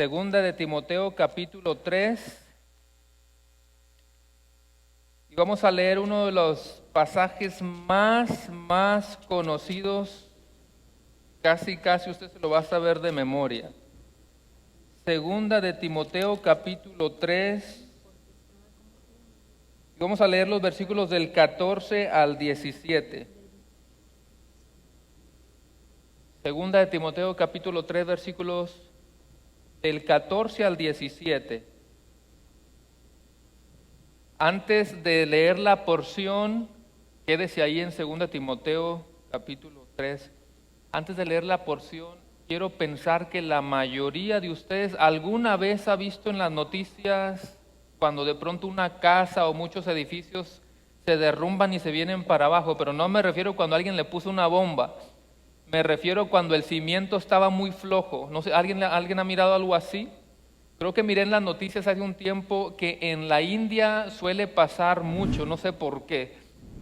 Segunda de Timoteo capítulo 3. Y vamos a leer uno de los pasajes más conocidos, casi usted se lo va a saber de memoria. Segunda de Timoteo capítulo 3. Y vamos a leer los versículos del 14 al 17. Segunda de Timoteo capítulo 3, versículos del 14 al 17. Antes de leer la porción, quédese ahí en Segunda de Timoteo capítulo 3. Antes de leer la porción, quiero pensar que la mayoría de ustedes alguna vez ha visto en las noticias cuando de pronto una casa o muchos edificios se derrumban y se vienen para abajo, pero no me refiero cuando alguien le puso una bomba. Me refiero cuando el cimiento estaba muy flojo. No sé, ¿alguien ha mirado algo así? Creo que miré en las noticias hace un tiempo que en la India suele pasar mucho, no sé por qué.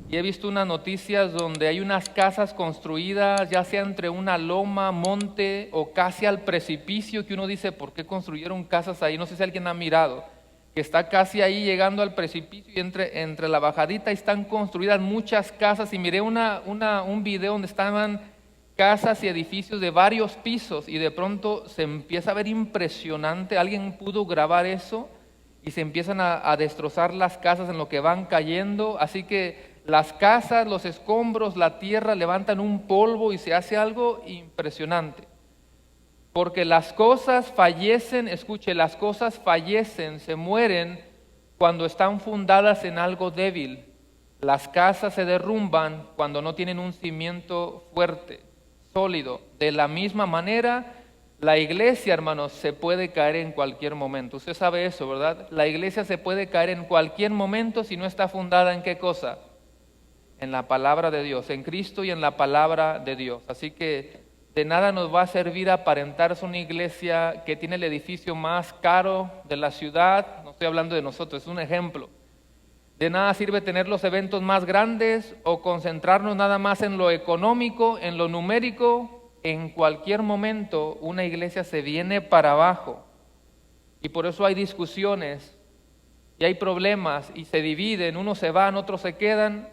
Y he visto unas noticias donde hay unas casas construidas, ya sea entre una loma, monte o casi al precipicio, que uno dice, ¿por qué construyeron casas ahí? No sé si alguien ha mirado, que está casi ahí llegando al precipicio y entre la bajadita están construidas muchas casas. Y miré un video donde estaban casas y edificios de varios pisos y de pronto se empieza a ver impresionante. Alguien pudo grabar eso y se empiezan a destrozar las casas en lo que van cayendo. Así que las casas, los escombros, la tierra levantan un polvo y se hace algo impresionante. Porque las cosas fallecen, escuche, las cosas fallecen, se mueren cuando están fundadas en algo débil. Las casas se derrumban cuando no tienen un cimiento fuerte, sólido. De la misma manera, la iglesia, hermanos, se puede caer en cualquier momento. Usted sabe eso, ¿verdad? La iglesia se puede caer en cualquier momento si no está fundada en ¿qué cosa? En la palabra de Dios, en Cristo y en la palabra de Dios. Así que de nada nos va a servir aparentarse una iglesia que tiene el edificio más caro de la ciudad. No estoy hablando de nosotros, es un ejemplo. De nada sirve tener los eventos más grandes o concentrarnos nada más en lo económico, en lo numérico. En cualquier momento una iglesia se viene para abajo. Y por eso hay discusiones y hay problemas y se dividen, unos se van, otros se quedan.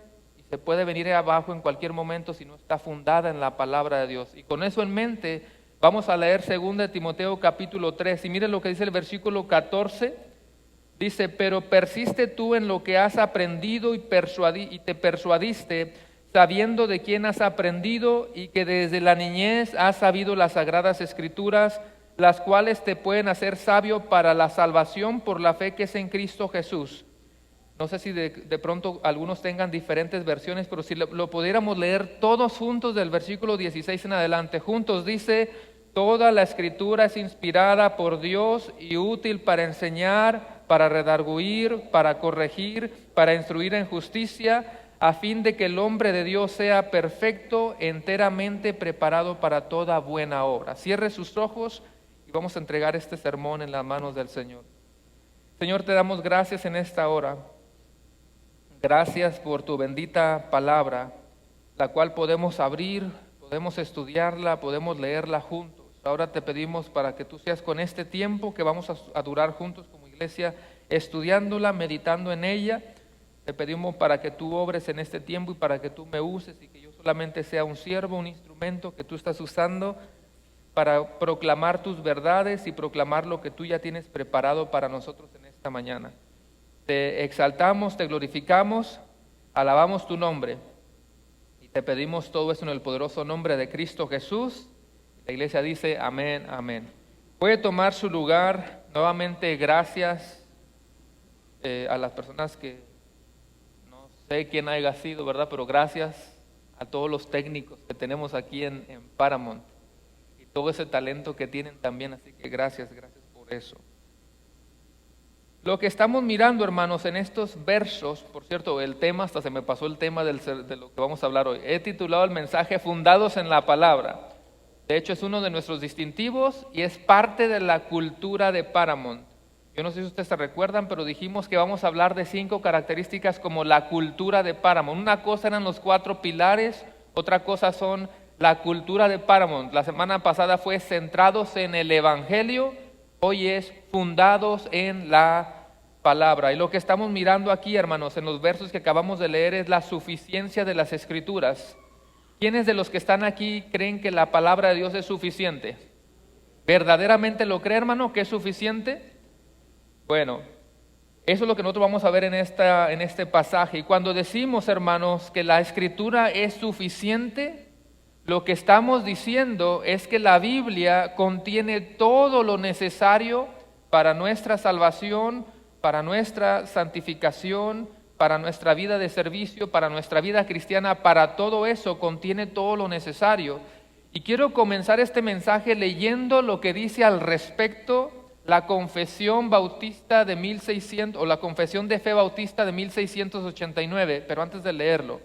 Se puede venir abajo en cualquier momento si no está fundada en la palabra de Dios. Y con eso en mente, vamos a leer 2 de Timoteo capítulo 3. Y miren lo que dice el versículo 14. Dice, pero persiste tú en lo que has aprendido y te persuadiste, sabiendo de quién has aprendido y que desde la niñez has sabido las sagradas escrituras, las cuales te pueden hacer sabio para la salvación por la fe que es en Cristo Jesús. No sé si de pronto algunos tengan diferentes versiones, pero si lo pudiéramos leer todos juntos del versículo 16 en adelante. Juntos dice, toda la escritura es inspirada por Dios y útil para enseñar, para redarguir, para corregir, para instruir en justicia, a fin de que el hombre de Dios sea perfecto, enteramente preparado para toda buena obra. Cierre sus ojos y vamos a entregar este sermón en las manos del Señor. Señor, te damos gracias en esta hora. Gracias por tu bendita palabra, la cual podemos abrir, podemos estudiarla, podemos leerla juntos. Ahora te pedimos para que tú seas con este tiempo que vamos a durar juntos como iglesia, estudiándola, meditando en ella. Te pedimos para que tú obres en este tiempo y para que tú me uses y que yo solamente sea un siervo, un instrumento que tú estás usando para proclamar tus verdades y proclamar lo que tú ya tienes preparado para nosotros en esta mañana. Te exaltamos, te glorificamos, alabamos tu nombre y te pedimos todo eso en el poderoso nombre de Cristo Jesús. La iglesia dice amén, amén. Puede tomar su lugar. Nuevamente gracias a las personas que no sé quién haya sido, ¿verdad? Pero gracias a todos los técnicos que tenemos aquí en Paramount y todo ese talento que tienen también, así que gracias por eso. Lo que estamos mirando, hermanos, en estos versos, por cierto, el tema, hasta se me pasó el tema de lo que vamos a hablar hoy. He titulado el mensaje Fundados en la Palabra. De hecho, es uno de nuestros distintivos y es parte de la cultura de Paramount. Yo no sé si ustedes se recuerdan, pero dijimos que vamos a hablar de 5 características como la cultura de Paramount. Una cosa eran los 4 pilares, otra cosa son la cultura de Paramount. La semana pasada fue centrados en el Evangelio. Hoy es fundados en la palabra. Y lo que estamos mirando aquí, hermanos, en los versos que acabamos de leer es la suficiencia de las Escrituras. ¿Quiénes de los que están aquí creen que la palabra de Dios es suficiente? ¿Verdaderamente lo cree, hermano, que es suficiente? Bueno, eso es lo que nosotros vamos a ver en este pasaje. Y cuando decimos, hermanos, que la Escritura es suficiente, lo que estamos diciendo es que la Biblia contiene todo lo necesario para nuestra salvación, para nuestra santificación, para nuestra vida de servicio, para nuestra vida cristiana. Para todo eso contiene todo lo necesario. Y quiero comenzar este mensaje leyendo lo que dice al respecto la Confesión Bautista de 1600, o la Confesión de Fe Bautista de 1689, pero antes de leerlo,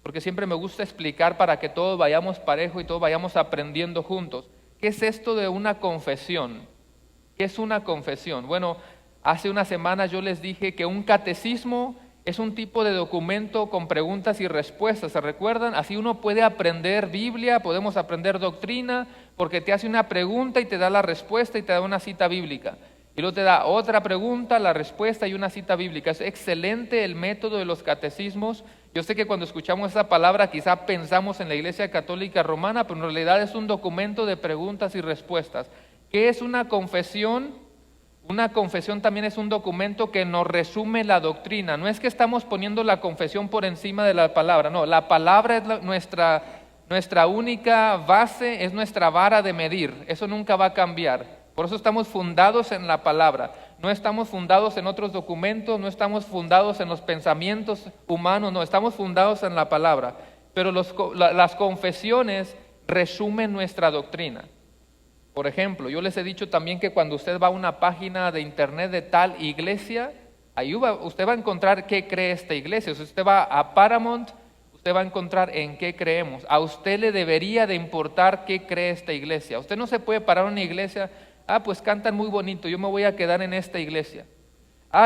porque siempre me gusta explicar para que todos vayamos parejo y todos vayamos aprendiendo juntos. ¿Qué es esto de una confesión? ¿Qué es una confesión? Bueno, hace unas semanas yo les dije que un catecismo es un tipo de documento con preguntas y respuestas, ¿se recuerdan? Así uno puede aprender Biblia, podemos aprender doctrina, porque te hace una pregunta y te da la respuesta y te da una cita bíblica. Y luego te da otra pregunta, la respuesta y una cita bíblica. Es excelente el método de los catecismos. Yo sé que cuando escuchamos esa palabra quizá pensamos en la Iglesia Católica Romana, pero en realidad es un documento de preguntas y respuestas. ¿Qué es una confesión? Una confesión también es un documento que nos resume la doctrina. No es que estamos poniendo la confesión por encima de la palabra, no, la palabra es nuestra única base, es nuestra vara de medir. Eso nunca va a cambiar. Por eso estamos fundados en la palabra, no estamos fundados en otros documentos, no estamos fundados en los pensamientos humanos, no, estamos fundados en la palabra. Pero las confesiones resumen nuestra doctrina. Por ejemplo, yo les he dicho también que cuando usted va a una página de internet de tal iglesia, ahí usted va a encontrar qué cree esta iglesia. Si usted va a Paramount, usted va a encontrar en qué creemos. A usted le debería de importar qué cree esta iglesia. Usted no se puede parar en una iglesia. Pues cantan muy bonito, yo me voy a quedar en esta iglesia.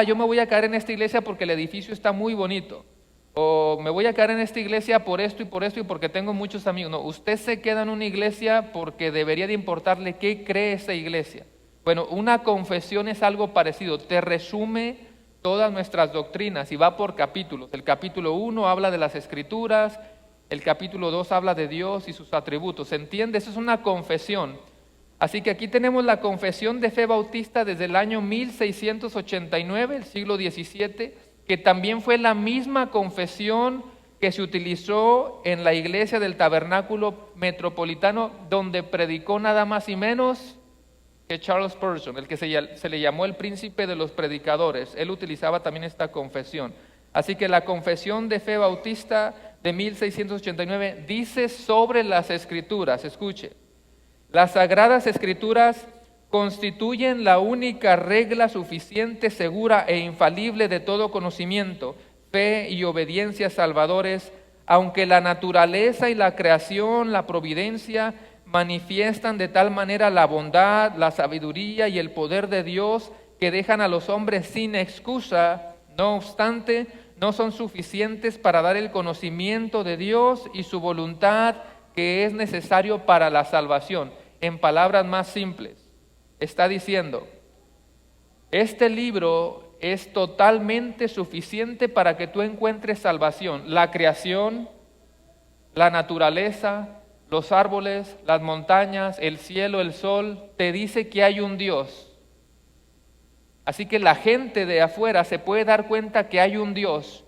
Yo me voy a quedar en esta iglesia porque el edificio está muy bonito. O me voy a quedar en esta iglesia por esto y porque tengo muchos amigos. No, usted se queda en una iglesia porque debería de importarle qué cree esa iglesia. Bueno, una confesión es algo parecido, te resume todas nuestras doctrinas y va por capítulos. El capítulo 1 habla de las Escrituras, el capítulo 2 habla de Dios y sus atributos. ¿Se entiende? Eso es una confesión. Así que aquí tenemos la Confesión de Fe Bautista desde el año 1689, el siglo XVII, que también fue la misma confesión que se utilizó en la iglesia del Tabernáculo Metropolitano, donde predicó nada más y menos que Charles Spurgeon, el que se le llamó el príncipe de los predicadores. Él utilizaba también esta confesión. Así que la Confesión de Fe Bautista de 1689 dice sobre las Escrituras, escuche, las Sagradas Escrituras constituyen la única regla suficiente, segura e infalible de todo conocimiento, fe y obediencia salvadores, aunque la naturaleza y la creación, la providencia, manifiestan de tal manera la bondad, la sabiduría y el poder de Dios que dejan a los hombres sin excusa. No obstante, no son suficientes para dar el conocimiento de Dios y su voluntad que es necesario para la salvación. En palabras más simples, está diciendo, este libro es totalmente suficiente para que tú encuentres salvación. La creación, la naturaleza, los árboles, las montañas, el cielo, el sol, te dice que hay un Dios. Así que la gente de afuera se puede dar cuenta que hay un Dios,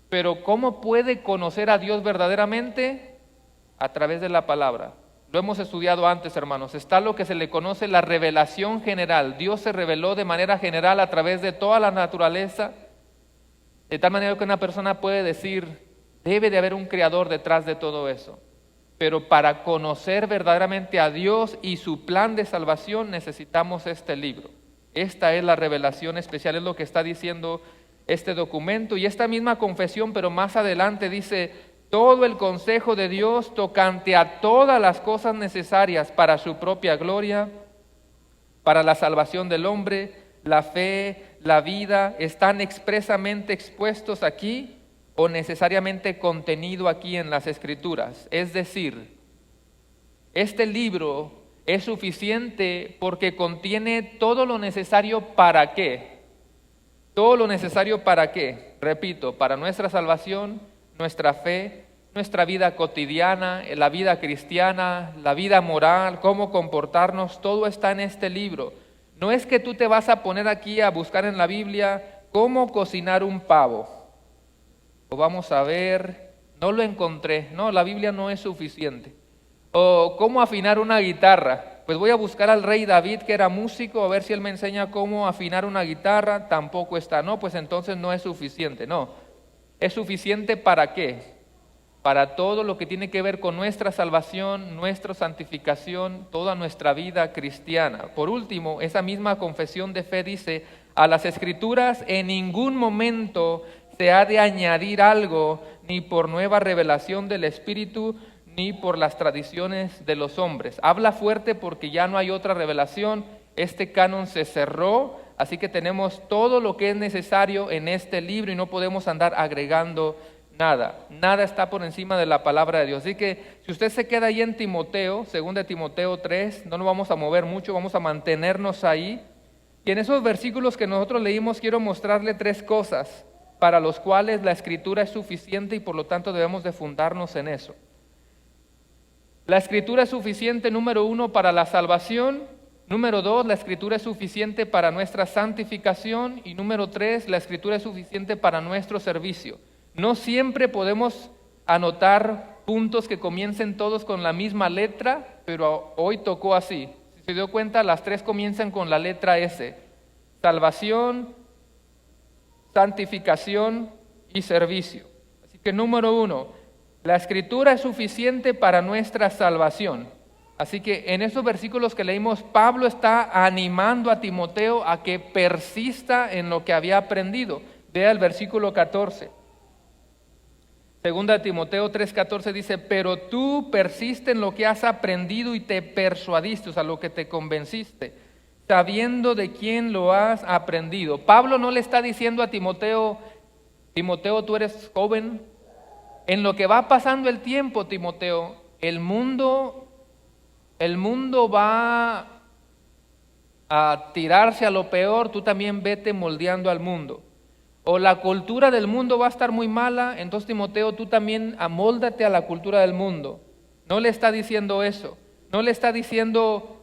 pero ¿cómo puede conocer a Dios verdaderamente? A través de la palabra. Lo hemos estudiado antes, hermanos. Está lo que se le conoce la revelación general. Dios se reveló de manera general a través de toda la naturaleza, de tal manera que una persona puede decir, debe de haber un creador detrás de todo eso. Pero para conocer verdaderamente a Dios y su plan de salvación necesitamos este libro. Esta es la revelación especial, es lo que está diciendo este documento. Y esta misma confesión, pero más adelante dice, todo el consejo de Dios tocante a todas las cosas necesarias para su propia gloria, para la salvación del hombre, la fe, la vida, están expresamente expuestos aquí o necesariamente contenido aquí en las Escrituras. Es decir, este libro es suficiente porque contiene todo lo necesario para qué. Todo lo necesario para qué. Repito, para nuestra salvación, nuestra fe, nuestra vida cotidiana, la vida cristiana, la vida moral, cómo comportarnos, todo está en este libro. No es que tú te vas a poner aquí a buscar en la Biblia cómo cocinar un pavo. O vamos a ver, no lo encontré. No, la Biblia no es suficiente. O cómo afinar una guitarra. Pues voy a buscar al rey David, que era músico, a ver si él me enseña cómo afinar una guitarra. Tampoco está. No, pues entonces no es suficiente. No, es suficiente ¿para qué? Para todo lo que tiene que ver con nuestra salvación, nuestra santificación, toda nuestra vida cristiana. Por último, esa misma confesión de fe dice, a las Escrituras en ningún momento se ha de añadir algo, ni por nueva revelación del Espíritu, ni por las tradiciones de los hombres. Habla fuerte porque ya no hay otra revelación, este canon se cerró, así que tenemos todo lo que es necesario en este libro y no podemos andar agregando nada está por encima de la palabra de Dios. Así que si usted se queda ahí en Timoteo, 2 Timoteo 3, no nos vamos a mover mucho, vamos a mantenernos ahí. Y en esos versículos que nosotros leímos quiero mostrarle 3 cosas para los cuales la Escritura es suficiente y por lo tanto debemos de fundarnos en eso. La Escritura es suficiente, número 1, para la salvación. Número 2, la Escritura es suficiente para nuestra santificación. Y número 3, la Escritura es suficiente para nuestro servicio. No siempre podemos anotar puntos que comiencen todos con la misma letra, pero hoy tocó así. Si se dio cuenta, las 3 comienzan con la letra S. Salvación, santificación y servicio. Así que número 1, la Escritura es suficiente para nuestra salvación. Así que en esos versículos que leímos, Pablo está animando a Timoteo a que persista en lo que había aprendido. Vea el versículo 14. 2 Timoteo 3:14 dice, pero tú persiste en lo que has aprendido y te persuadiste, o sea, lo que te convenciste, sabiendo de quién lo has aprendido. Pablo no le está diciendo a Timoteo, Timoteo, tú eres joven, en lo que va pasando el tiempo, Timoteo, el mundo va a tirarse a lo peor, tú también vete moldeando al mundo. O la cultura del mundo va a estar muy mala, entonces Timoteo, tú también amóldate a la cultura del mundo. No le está diciendo eso, no le está diciendo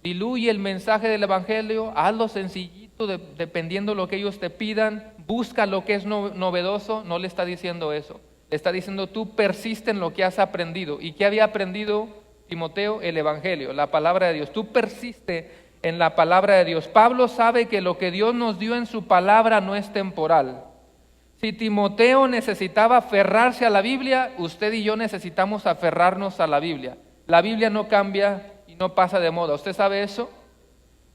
diluye el mensaje del Evangelio, hazlo sencillito dependiendo lo que ellos te pidan, busca lo que es novedoso, no le está diciendo eso. Le está diciendo tú persiste en lo que has aprendido. ¿Y qué había aprendido Timoteo? El Evangelio, la palabra de Dios. Tú persiste en la palabra de Dios. Pablo sabe que lo que Dios nos dio en su palabra no es temporal. Si Timoteo necesitaba aferrarse a la Biblia, usted y yo necesitamos aferrarnos a la Biblia. La Biblia no cambia y no pasa de moda. ¿Usted sabe eso?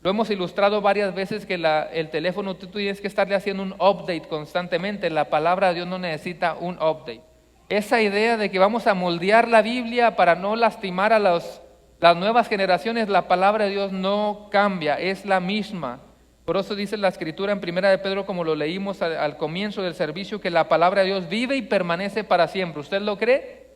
Lo hemos ilustrado varias veces que el teléfono tú tienes que estarle haciendo un update constantemente. La palabra de Dios no necesita un update. Esa idea de que vamos a moldear la Biblia para no lastimar a las nuevas generaciones, la palabra de Dios no cambia, es la misma. Por eso dice la Escritura en 1 de Pedro, como lo leímos al comienzo del servicio, que la palabra de Dios vive y permanece para siempre. ¿Usted lo cree?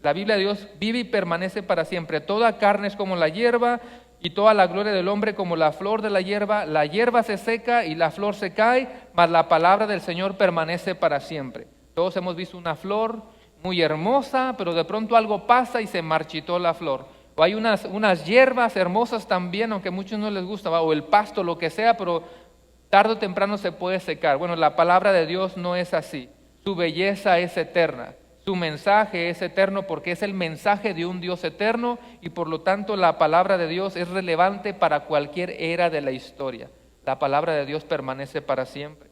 La Biblia de Dios vive y permanece para siempre. Toda carne es como la hierba y toda la gloria del hombre como la flor de la hierba. La hierba se seca y la flor se cae, mas la palabra del Señor permanece para siempre. Todos hemos visto una flor muy hermosa, pero de pronto algo pasa y se marchitó la flor. O hay unas hierbas hermosas también, aunque a muchos no les gusta, o el pasto, lo que sea, pero tarde o temprano se puede secar. Bueno, la palabra de Dios no es así. Su belleza es eterna. Su mensaje es eterno porque es el mensaje de un Dios eterno y por lo tanto la palabra de Dios es relevante para cualquier era de la historia. La palabra de Dios permanece para siempre.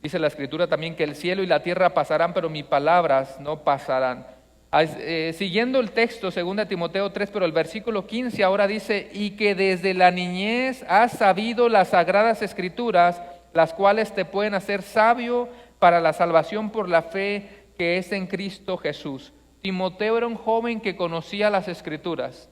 Dice la Escritura también que el cielo y la tierra pasarán, pero mis palabras no pasarán. Siguiendo el texto, 2 Timoteo 3, pero el versículo 15 ahora dice, y que desde la niñez has sabido las sagradas Escrituras, las cuales te pueden hacer sabio para la salvación por la fe que es en Cristo Jesús. Timoteo era un joven que conocía las Escrituras.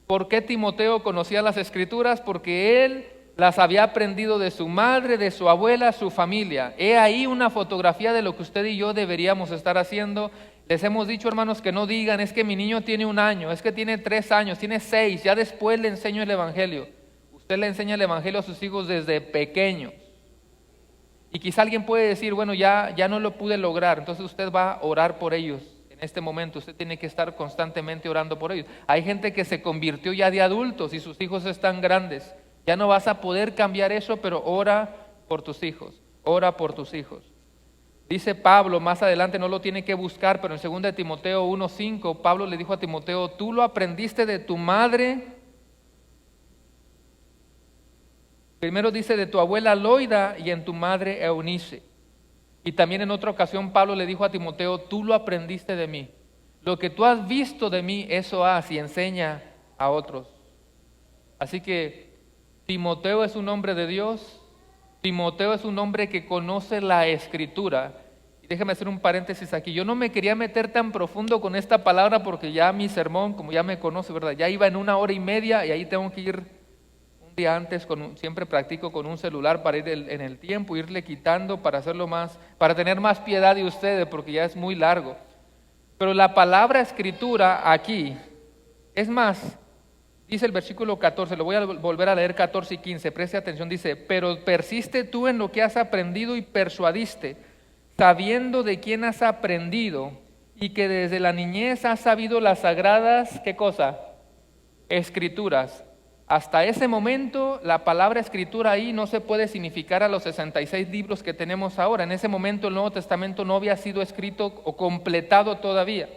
¿Por qué Timoteo conocía las Escrituras? Porque él las había aprendido de su madre, de su abuela, su familia. He ahí una fotografía de lo que usted y yo deberíamos estar haciendo. Les hemos dicho, hermanos, que no digan, es que mi niño tiene 1 año, es que tiene 3 años, tiene 6, ya después le enseño el Evangelio. Usted le enseña el Evangelio a sus hijos desde pequeños. Y quizá alguien puede decir, bueno, ya no lo pude lograr, entonces usted va a orar por ellos. En este momento usted tiene que estar constantemente orando por ellos. Hay gente que se convirtió ya de adultos y sus hijos están grandes. Ya no vas a poder cambiar eso, pero ora por tus hijos, ora por tus hijos. Dice Pablo, más adelante no lo tiene que buscar, pero en 2 Timoteo 1:5, Pablo le dijo a Timoteo, tú lo aprendiste de tu madre. Primero dice de tu abuela Loida y en tu madre Eunice. Y también en otra ocasión Pablo le dijo a Timoteo, tú lo aprendiste de mí. Lo que tú has visto de mí, eso haz y enseña a otros. Así que Timoteo es un hombre de Dios. Timoteo es un hombre que conoce la Escritura. Y déjame hacer un paréntesis aquí. Yo no me quería meter tan profundo con esta palabra porque ya mi sermón, como ya me conoce, ¿verdad? Ya iba en 1 hora y media y ahí tengo que ir un día antes, siempre practico con un celular para ir en el tiempo, irle quitando para hacerlo más, para tener más piedad de ustedes porque ya es muy largo. Pero la palabra Escritura aquí, es más, dice el versículo 14, lo voy a volver a leer 14 y 15, preste atención, dice, pero persiste tú en lo que has aprendido y persuadiste, sabiendo de quién has aprendido y que desde la niñez has sabido las sagradas, ¿qué cosa? Escrituras. Hasta ese momento la palabra escritura ahí no se puede significar a los 66 libros que tenemos ahora. En ese momento el Nuevo Testamento no había sido escrito o completado todavía.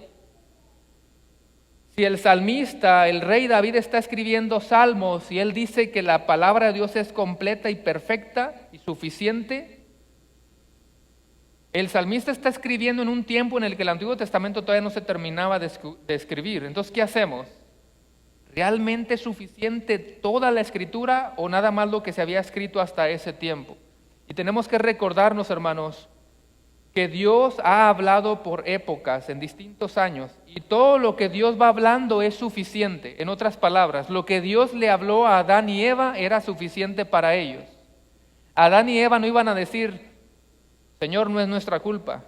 Si el salmista, el rey David está escribiendo salmos y él dice que la palabra de Dios es completa y perfecta y suficiente, el salmista está escribiendo en un tiempo en el que el Antiguo Testamento todavía no se terminaba de escribir. Entonces, ¿qué hacemos? ¿Realmente es suficiente toda la Escritura o nada más lo que se había escrito hasta ese tiempo? Y tenemos que recordarnos, hermanos, que Dios ha hablado por épocas, en distintos años, y todo lo que Dios va hablando es suficiente. En otras palabras, lo que Dios le habló a Adán y Eva era suficiente para ellos. Adán y Eva no iban a decir, Señor, no es nuestra culpa.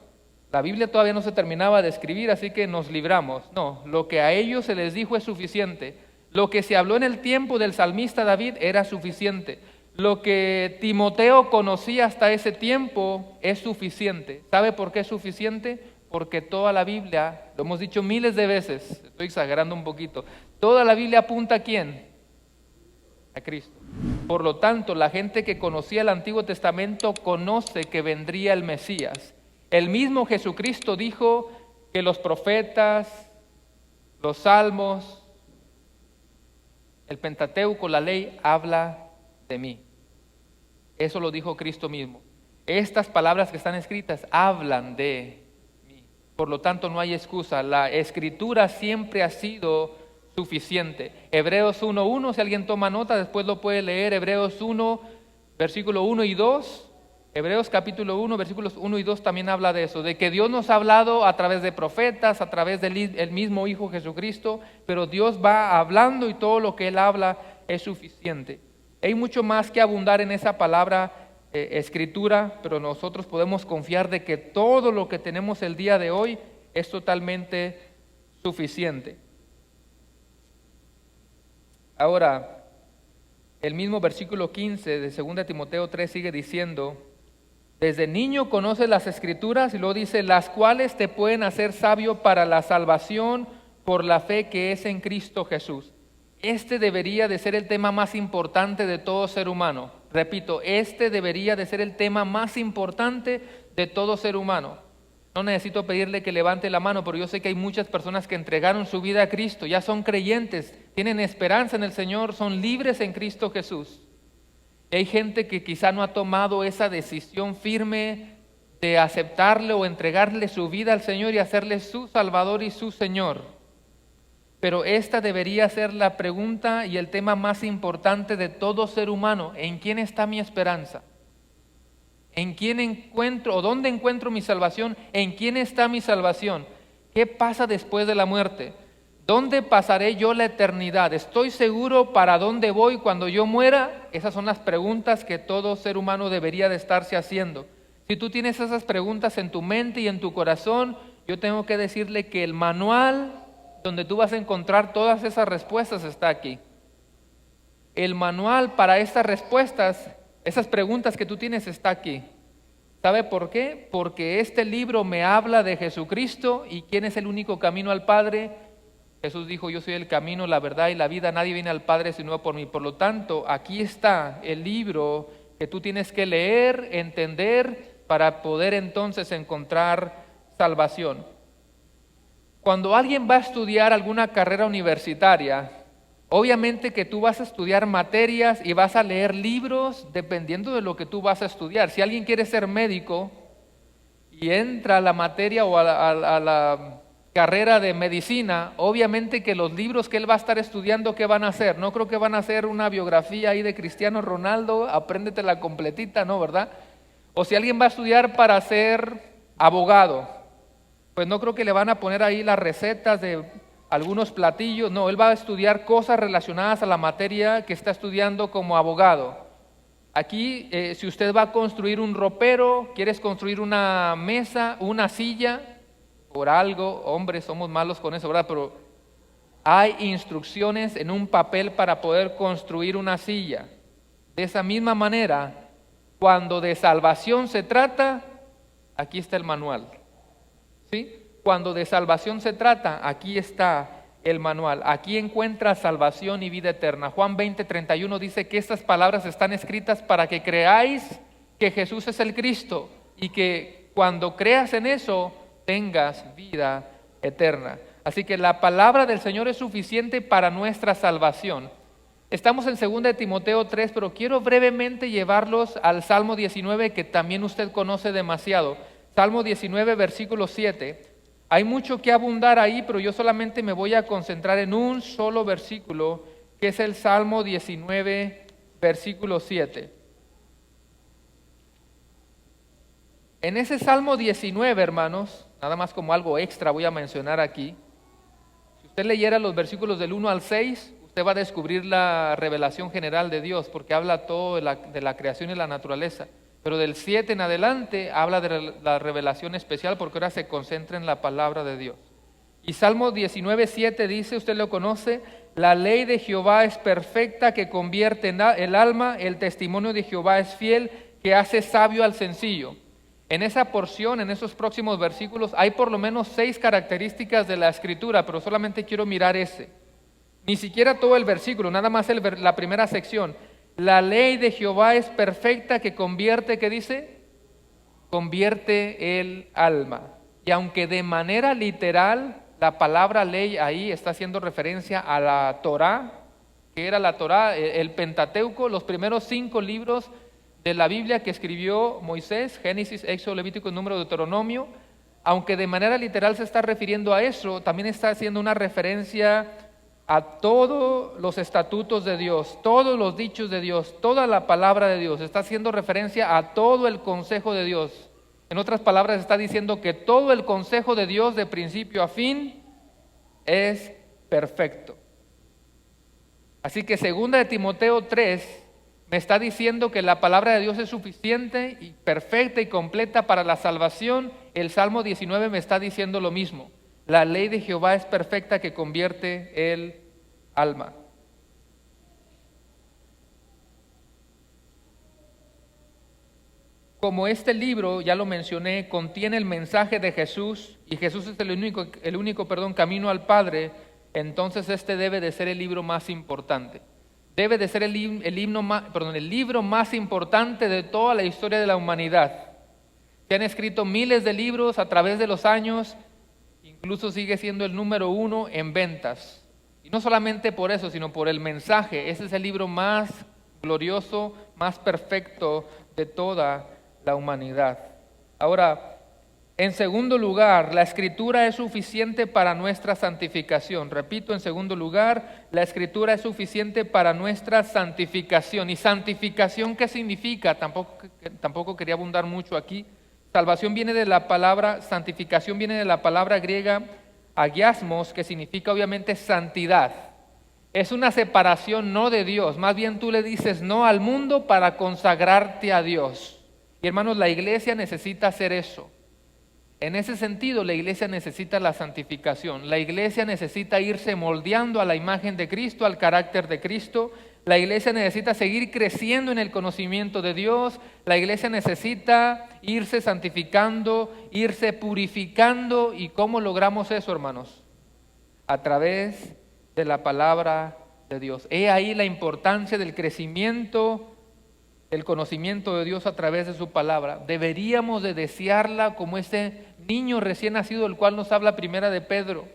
La Biblia todavía no se terminaba de escribir, así que nos libramos. No, lo que a ellos se les dijo es suficiente. Lo que se habló en el tiempo del salmista David era suficiente. Lo que Timoteo conocía hasta ese tiempo es suficiente. ¿Sabe por qué es suficiente? Porque toda la Biblia, lo hemos dicho miles de veces, estoy exagerando un poquito, toda la Biblia apunta ¿a quién? A Cristo. Por lo tanto, la gente que conocía el Antiguo Testamento conoce que vendría el Mesías. El mismo Jesucristo dijo que los profetas, los salmos, el Pentateuco, la ley, habla de mí. Eso lo dijo Cristo mismo. Estas palabras que están escritas hablan de mí. Por lo tanto, no hay excusa. La Escritura siempre ha sido suficiente. Hebreos 1:1, si alguien toma nota, después lo puede leer. Hebreos 1, versículo 1 y 2. Hebreos capítulo 1, versículos 1 y 2 también habla de eso, de que Dios nos ha hablado a través de profetas, a través del mismo Hijo Jesucristo, pero Dios va hablando y todo lo que Él habla es suficiente. Hay mucho más que abundar en esa palabra escritura, pero nosotros podemos confiar de que todo lo que tenemos el día de hoy es totalmente suficiente. Ahora, el mismo versículo 15 de 2 Timoteo 3 sigue diciendo, desde niño conoces las Escrituras, y luego dice, las cuales te pueden hacer sabio para la salvación por la fe que es en Cristo Jesús. Este debería de ser el tema más importante de todo ser humano. Repito, este debería de ser el tema más importante de todo ser humano. No necesito pedirle que levante la mano, pero yo sé que hay muchas personas que entregaron su vida a Cristo, ya son creyentes, tienen esperanza en el Señor, son libres en Cristo Jesús. Y hay gente que quizá no ha tomado esa decisión firme de aceptarle o entregarle su vida al Señor y hacerle su Salvador y su Señor. Pero esta debería ser la pregunta y el tema más importante de todo ser humano. ¿En quién está mi esperanza? ¿En quién encuentro o dónde encuentro mi salvación? ¿En quién está mi salvación? ¿Qué pasa después de la muerte? ¿Dónde pasaré yo la eternidad? ¿Estoy seguro para dónde voy cuando yo muera? Esas son las preguntas que todo ser humano debería de estarse haciendo. Si tú tienes esas preguntas en tu mente y en tu corazón, yo tengo que decirle que el manual donde tú vas a encontrar todas esas respuestas está aquí. El manual para estas respuestas, esas preguntas que tú tienes está aquí. ¿Sabe por qué? Porque este libro me habla de Jesucristo y quién es el único camino al Padre. Jesús dijo, yo soy el camino, la verdad y la vida, nadie viene al Padre sino por mí. Por lo tanto, aquí está el libro que tú tienes que leer, entender, para poder entonces encontrar salvación. Cuando alguien va a estudiar alguna carrera universitaria, obviamente que tú vas a estudiar materias y vas a leer libros dependiendo de lo que tú vas a estudiar. Si alguien quiere ser médico y entra a la materia o a la carrera de medicina, obviamente que los libros que él va a estar estudiando, ¿qué van a hacer? No creo que van a hacer una biografía ahí de Cristiano Ronaldo, apréndetela completita, ¿no? ¿Verdad? O si alguien va a estudiar para ser abogado, pues no creo que le van a poner ahí las recetas de algunos platillos, no, él va a estudiar cosas relacionadas a la materia que está estudiando como abogado. Aquí, si usted va a construir un ropero, quieres construir una mesa, una silla, por algo, hombres, somos malos con eso, ¿verdad? Pero hay instrucciones en un papel para poder construir una silla. De esa misma manera, cuando de salvación se trata, aquí está el manual. ¿Sí? Cuando de salvación se trata, aquí está el manual. Aquí encuentra salvación y vida eterna. Juan 20:31 dice que estas palabras están escritas para que creáis que Jesús es el Cristo y que cuando creas en eso, tengas vida eterna. Así que la palabra del Señor es suficiente para nuestra salvación. Estamos en 2 de Timoteo 3, pero quiero brevemente llevarlos al Salmo 19, que también usted conoce demasiado. Salmo 19, versículo 7. Hay mucho que abundar ahí, pero yo solamente me voy a concentrar en un solo versículo, que es el Salmo 19, versículo 7. En ese Salmo 19, hermanos, nada más como algo extra voy a mencionar aquí. Si usted leyera los versículos del 1 al 6, usted va a descubrir la revelación general de Dios, porque habla todo de la creación y la naturaleza. Pero del 7 en adelante habla de la revelación especial, porque ahora se concentra en la palabra de Dios. Y Salmo 19, 7 dice, usted lo conoce, la ley de Jehová es perfecta, que convierte en el alma, el testimonio de Jehová es fiel, que hace sabio al sencillo. En esa porción, en esos próximos versículos, hay por lo menos 6 características de la Escritura, pero solamente quiero mirar ese. Ni siquiera todo el versículo, nada más la primera sección. La ley de Jehová es perfecta, que convierte, ¿qué dice? Convierte el alma. Y aunque de manera literal la palabra ley ahí está haciendo referencia a la Torá, que era la Torá, el Pentateuco, los primeros 5 libros de la Biblia que escribió Moisés, Génesis, Éxodo, Levítico, Número, Deuteronomio, aunque de manera literal se está refiriendo a eso, también está haciendo una referencia a todos los estatutos de Dios, todos los dichos de Dios, toda la palabra de Dios, está haciendo referencia a todo el consejo de Dios. En otras palabras, está diciendo que todo el consejo de Dios de principio a fin es perfecto. Así que 2 de Timoteo 3 me está diciendo que la palabra de Dios es suficiente y perfecta y completa para la salvación. El Salmo 19 me está diciendo lo mismo. La ley de Jehová es perfecta, que convierte el alma. Como este libro, ya lo mencioné, contiene el mensaje de Jesús y Jesús es el único camino al Padre, entonces este debe de ser el libro más importante. Debe de ser el libro más importante de toda la historia de la humanidad. Se han escrito miles de libros a través de los años, incluso sigue siendo el número 1 en ventas. Y no solamente por eso, sino por el mensaje. Ese es el libro más glorioso, más perfecto de toda la humanidad. Ahora, en segundo lugar, la Escritura es suficiente para nuestra santificación. Repito, en segundo lugar, la Escritura es suficiente para nuestra santificación. ¿Y santificación qué significa? Tampoco quería abundar mucho aquí. Santificación viene de la palabra griega agiasmos, que significa obviamente santidad. Es una separación no de Dios, más bien tú le dices no al mundo para consagrarte a Dios. Y hermanos, la iglesia necesita hacer eso. En ese sentido, la iglesia necesita la santificación. La iglesia necesita irse moldeando a la imagen de Cristo, al carácter de Cristo. La iglesia necesita seguir creciendo en el conocimiento de Dios. La iglesia necesita irse santificando, irse purificando. ¿Y cómo logramos eso, hermanos? A través de la palabra de Dios. He ahí la importancia del crecimiento, el conocimiento de Dios a través de su palabra. Deberíamos de desearla como ese niño recién nacido, del cual nos habla Primera de Pedro.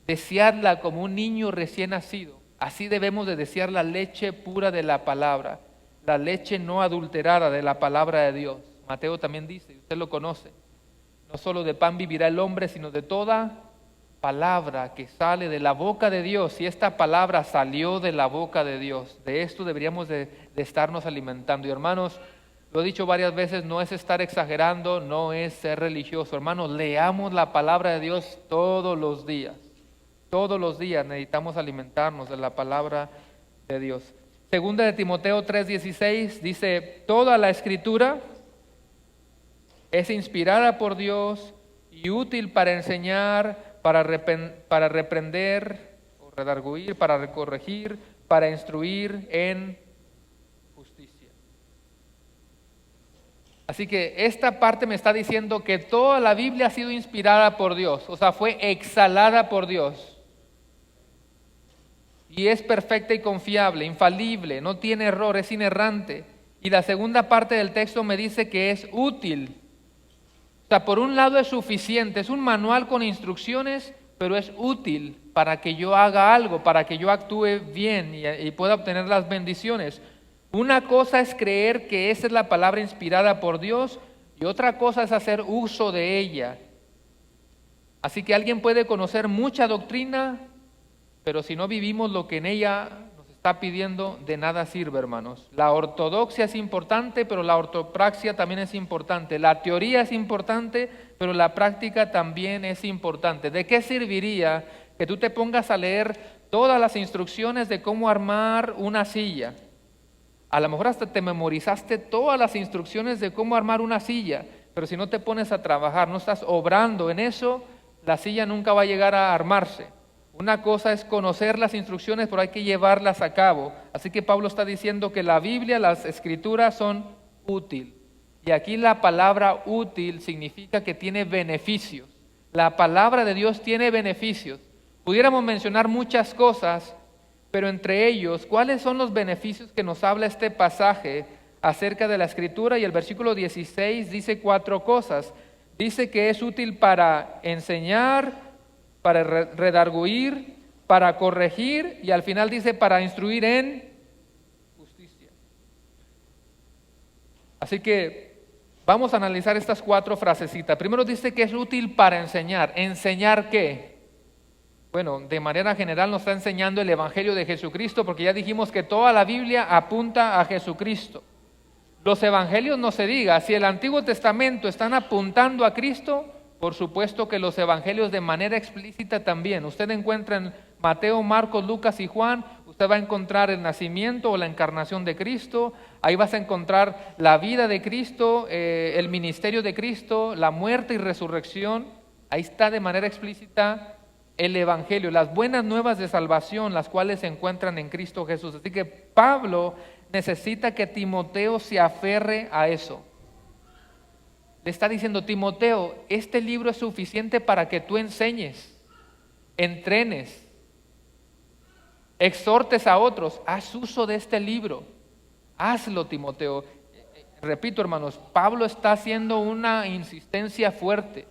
Desearla como un niño recién nacido. Así debemos de desear la leche pura de la palabra, la leche no adulterada de la palabra de Dios. Mateo también dice, usted lo conoce, no solo de pan vivirá el hombre, sino de toda palabra que sale de la boca de Dios. Y esta palabra salió de la boca de Dios. De esto deberíamos de estarnos alimentando. Y hermanos, lo he dicho varias veces, no es estar exagerando, no es ser religioso. Hermanos, leamos la palabra de Dios todos los días. Todos los días necesitamos alimentarnos de la palabra de Dios. Segunda de Timoteo 3:16 dice, toda la escritura es inspirada por Dios y útil para enseñar, para reprender o redarguir, para corregir, para instruir en justicia. Así que esta parte me está diciendo que toda la Biblia ha sido inspirada por Dios, o sea, fue exhalada por Dios. Y es perfecta y confiable, infalible, no tiene error, es inerrante. Y la segunda parte del texto me dice que es útil. O sea, por un lado es suficiente, es un manual con instrucciones, pero es útil para que yo haga algo, para que yo actúe bien y pueda obtener las bendiciones. Una cosa es creer que esa es la palabra inspirada por Dios y otra cosa es hacer uso de ella. Así que alguien puede conocer mucha doctrina, pero si no vivimos lo que en ella nos está pidiendo, de nada sirve, hermanos. La ortodoxia es importante, pero la ortopraxia también es importante. La teoría es importante, pero la práctica también es importante. ¿De qué serviría que tú te pongas a leer todas las instrucciones de cómo armar una silla? A lo mejor hasta te memorizaste todas las instrucciones de cómo armar una silla, pero si no te pones a trabajar, no estás obrando en eso, la silla nunca va a llegar a armarse. Una cosa es conocer las instrucciones, pero hay que llevarlas a cabo. Así que Pablo está diciendo que la Biblia, las Escrituras son útil. Y aquí la palabra útil significa que tiene beneficios. La palabra de Dios tiene beneficios. Pudiéramos mencionar muchas cosas, pero entre ellos, ¿cuáles son los beneficios que nos habla este pasaje acerca de la Escritura? Y el versículo 16 dice 4 cosas. Dice que es útil para enseñar, para redarguir, para corregir y al final dice para instruir en justicia. Así que vamos a analizar estas 4 frasecitas. Primero dice que es útil para enseñar. ¿Enseñar qué? Bueno, de manera general nos está enseñando el Evangelio de Jesucristo, porque ya dijimos que toda la Biblia apunta a Jesucristo. Los Evangelios no se diga, si el Antiguo Testamento están apuntando a Cristo, por supuesto que los evangelios de manera explícita también. Usted encuentra en Mateo, Marcos, Lucas y Juan, usted va a encontrar el nacimiento o la encarnación de Cristo, ahí vas a encontrar la vida de Cristo, el ministerio de Cristo, la muerte y resurrección. Ahí está de manera explícita el evangelio, las buenas nuevas de salvación, las cuales se encuentran en Cristo Jesús. Así que Pablo necesita que Timoteo se aferre a eso. Le está diciendo, Timoteo, este libro es suficiente para que tú enseñes, entrenes, exhortes a otros. Haz uso de este libro. Hazlo, Timoteo. Repito, hermanos, Pablo está haciendo una insistencia fuerte.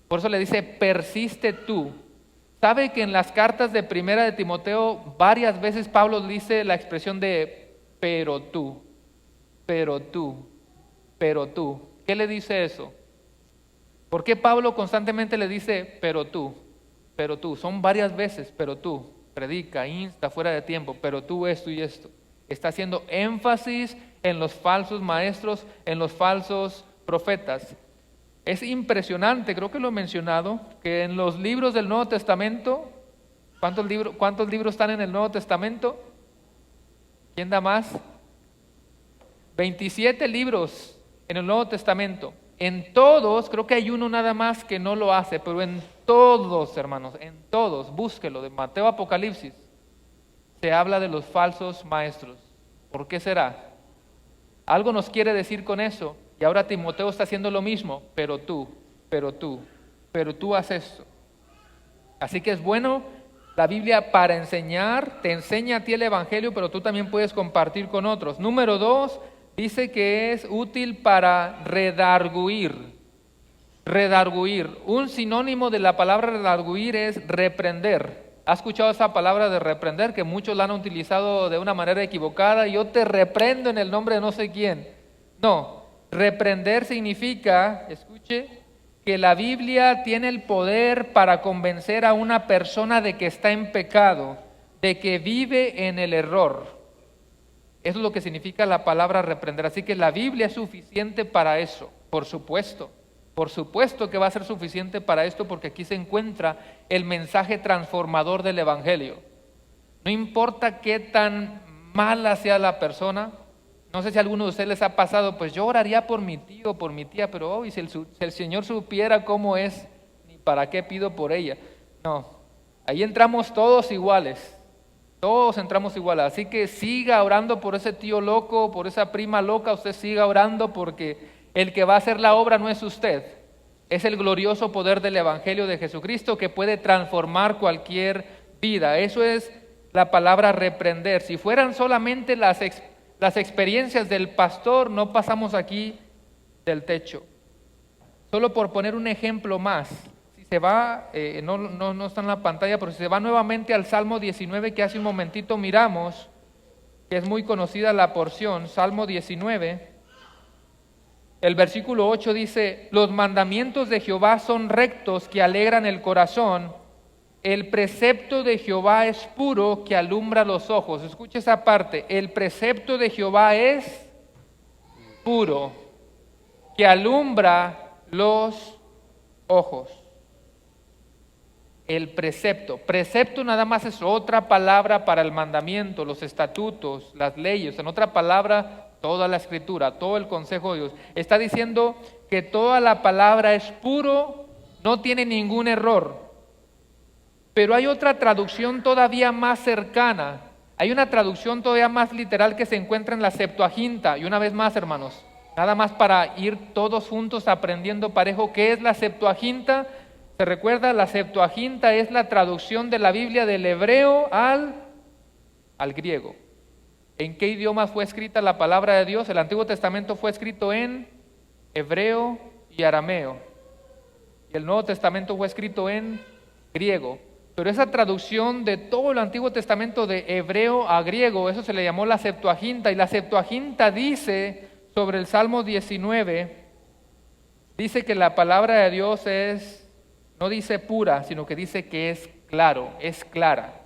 Por eso le dice, persiste tú. ¿Sabe que en las cartas de Primera de Timoteo varias veces Pablo dice la expresión de pero tú, pero tú, pero tú? ¿Qué le dice eso? ¿Por qué Pablo constantemente le dice, pero tú? Pero tú, son varias veces, pero tú, predica, insta, fuera de tiempo, pero tú esto y esto. Está haciendo énfasis en los falsos maestros, en los falsos profetas. Es impresionante, creo que lo he mencionado, que en los libros del Nuevo Testamento, ¿cuántos libros están en el Nuevo Testamento? ¿Quién da más? 27 libros en el Nuevo Testamento. En todos, creo que hay uno nada más que no lo hace, pero en todos, hermanos, en todos, búsquelo, de Mateo a Apocalipsis, se habla de los falsos maestros. ¿Por qué será? Algo nos quiere decir con eso. Y ahora Timoteo está haciendo lo mismo, pero tú haces esto. Así que es bueno la Biblia para enseñar, te enseña a ti el Evangelio, pero tú también puedes compartir con otros. Número 2, dice que es útil para redarguir. Redarguir. Un sinónimo de la palabra redarguir es reprender. ¿Has escuchado esa palabra de reprender? Que muchos la han utilizado de una manera equivocada. Yo te reprendo en el nombre de no sé quién. No, reprender significa, escuche, que la Biblia tiene el poder para convencer a una persona de que está en pecado, de que vive en el error. Eso es lo que significa la palabra reprender. Así que la Biblia es suficiente para eso, por supuesto. Por supuesto que va a ser suficiente para esto, porque aquí se encuentra el mensaje transformador del Evangelio. No importa qué tan mala sea la persona. No sé si a alguno de ustedes les ha pasado, pues yo oraría por mi tío, por mi tía, pero si el Señor supiera cómo es, ni para qué pido por ella. No, ahí entramos todos iguales. Todos entramos iguales, así que siga orando por ese tío loco, por esa prima loca, usted siga orando porque el que va a hacer la obra no es usted, es el glorioso poder del Evangelio de Jesucristo que puede transformar cualquier vida. Eso es la palabra reprender. Si fueran solamente las experiencias del pastor, no pasamos aquí del techo. Solo por poner un ejemplo más. Se va, no está en la pantalla, pero si se va nuevamente al Salmo 19 que hace un momentito miramos, que es muy conocida la porción, Salmo 19, el versículo 8 dice: los mandamientos de Jehová son rectos que alegran el corazón, el precepto de Jehová es puro que alumbra los ojos. Escucha esa parte, el precepto de Jehová es puro que alumbra los ojos. El precepto nada más es otra palabra para el mandamiento, los estatutos, las leyes, en otra palabra toda la escritura, todo el consejo de Dios. Está diciendo que toda la palabra es puro, no tiene ningún error. Pero hay otra traducción todavía más cercana, hay una traducción todavía más literal que se encuentra en la Septuaginta. Y una vez más, hermanos, nada más para ir todos juntos aprendiendo parejo, ¿qué es la Septuaginta? ¿Se recuerda? La Septuaginta es la traducción de la Biblia del hebreo al griego. ¿En qué idioma fue escrita la palabra de Dios? El Antiguo Testamento fue escrito en hebreo y arameo. Y el Nuevo Testamento fue escrito en griego. Pero esa traducción de todo el Antiguo Testamento de hebreo a griego, eso se le llamó la Septuaginta. Y la Septuaginta dice sobre el Salmo 19, dice que la palabra de Dios no dice pura, sino que dice que es claro, es clara.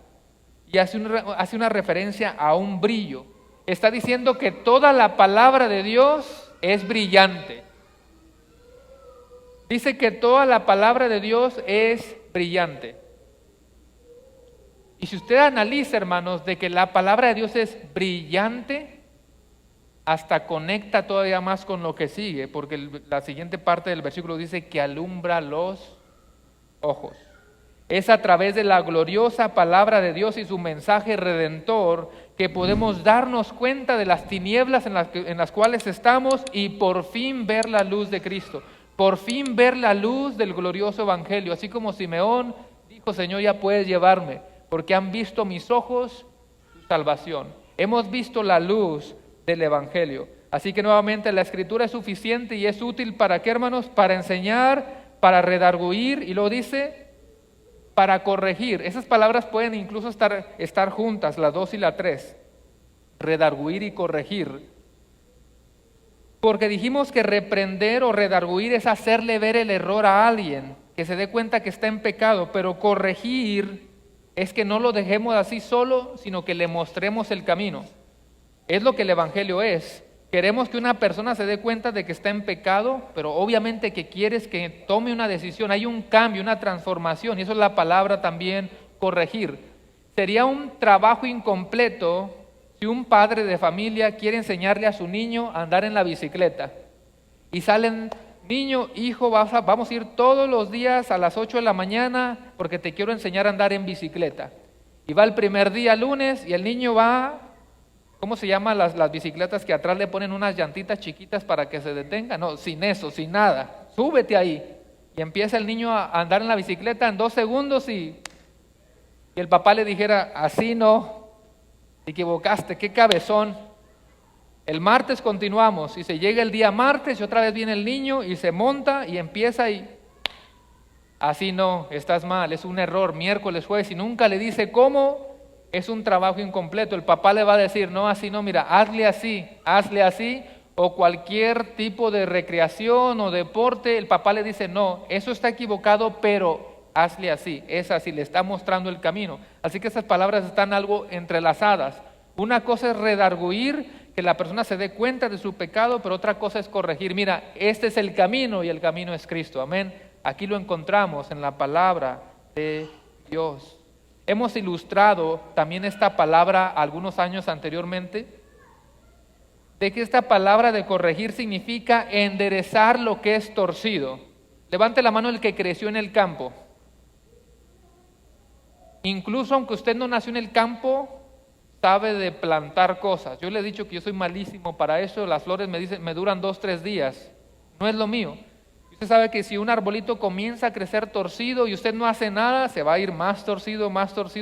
Y hace una referencia a un brillo. Está diciendo que toda la palabra de Dios es brillante. Dice que toda la palabra de Dios es brillante. Y si usted analiza, hermanos, de que la palabra de Dios es brillante, hasta conecta todavía más con lo que sigue, porque la siguiente parte del versículo dice que alumbra los ojos. Es a través de la gloriosa palabra de Dios y su mensaje redentor que podemos darnos cuenta de las tinieblas en las cuales estamos y por fin ver la luz de Cristo, por fin ver la luz del glorioso Evangelio. Así como Simeón dijo: Señor, ya puedes llevarme, porque han visto mis ojos tu salvación. Hemos visto la luz del Evangelio. Así que nuevamente la Escritura es suficiente y es útil ¿para qué, hermanos? Para enseñar, para redarguir, y luego dice para corregir. Esas palabras pueden incluso estar juntas, la 2 y la 3. Redarguir y corregir. Porque dijimos que reprender o redarguir es hacerle ver el error a alguien, que se dé cuenta que está en pecado, pero corregir es que no lo dejemos así solo, sino que le mostremos el camino. Es lo que el Evangelio es, Queremos que una persona se dé cuenta de que está en pecado, pero obviamente que quieres que tome una decisión. Hay un cambio, una transformación, y eso es la palabra también, corregir. Sería un trabajo incompleto si un padre de familia quiere enseñarle a su niño a andar en la bicicleta. Y salen, niño, hijo, vamos a ir todos los días a las 8 de la mañana porque te quiero enseñar a andar en bicicleta. Y va el primer día, lunes, y el niño va... ¿Cómo se llaman las bicicletas que atrás le ponen unas llantitas chiquitas para que se detenga? No, sin eso, sin nada. Súbete ahí. Y empieza el niño a andar en la bicicleta en 2 segundos y el papá le dijera, así no, te equivocaste, qué cabezón. El martes continuamos y se llega el día martes y otra vez viene el niño y se monta y empieza y así no, estás mal, es un error. Miércoles, jueves y nunca le dice cómo. Es un trabajo incompleto. El papá le va a decir, no, así no, mira, hazle así, o cualquier tipo de recreación o deporte. El papá le dice, no, eso está equivocado, pero hazle así, es así, le está mostrando el camino. Así que esas palabras están algo entrelazadas. Una cosa es redarguir, que la persona se dé cuenta de su pecado, pero otra cosa es corregir. Mira, este es el camino y el camino es Cristo, amén. Aquí lo encontramos en la palabra de Dios. Hemos ilustrado también esta palabra algunos años anteriormente, de que esta palabra de corregir significa enderezar lo que es torcido. Levante la mano el que creció en el campo. Incluso aunque usted no nació en el campo, sabe de plantar cosas. Yo le he dicho que yo soy malísimo para eso, las flores me duran 2-3 días, no es lo mío. Usted sabe que si un arbolito comienza a crecer torcido y usted no hace nada, se va a ir más torcido